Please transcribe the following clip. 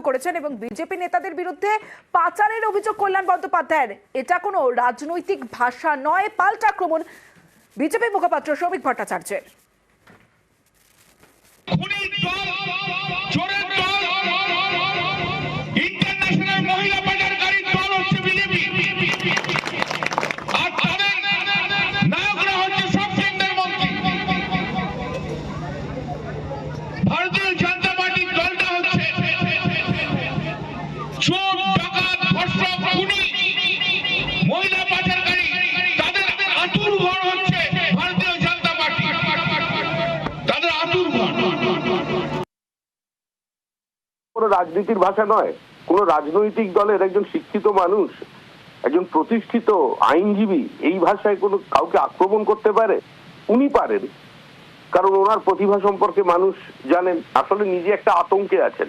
করেছেন এবং বিজেপি নেতাদের বিরুদ্ধে পাচারের অভিযোগ কল্যাণ বন্দ্যোপাধ্যায়ের। এটা কোনো রাজনৈতিক ভাষা নয়, পাল্টা আক্রমণ বিজেপি মুখপাত্র শ্রমিক ভট্টাচার্যের। কোনো রাজনীতির ভাষা নয়, কোনো রাজনৈতিক দলের একজন শিক্ষিত মানুষ, একজন প্রতিষ্ঠিত আইনজীবী এই ভাষায় কোনো কাউকে আক্রমণ করতে পারে? উনি পারেন, কারণ ওনার প্রতিভা সম্পর্কে মানুষ জানেন। আসলে নিজে একটা আতঙ্কে আছেন।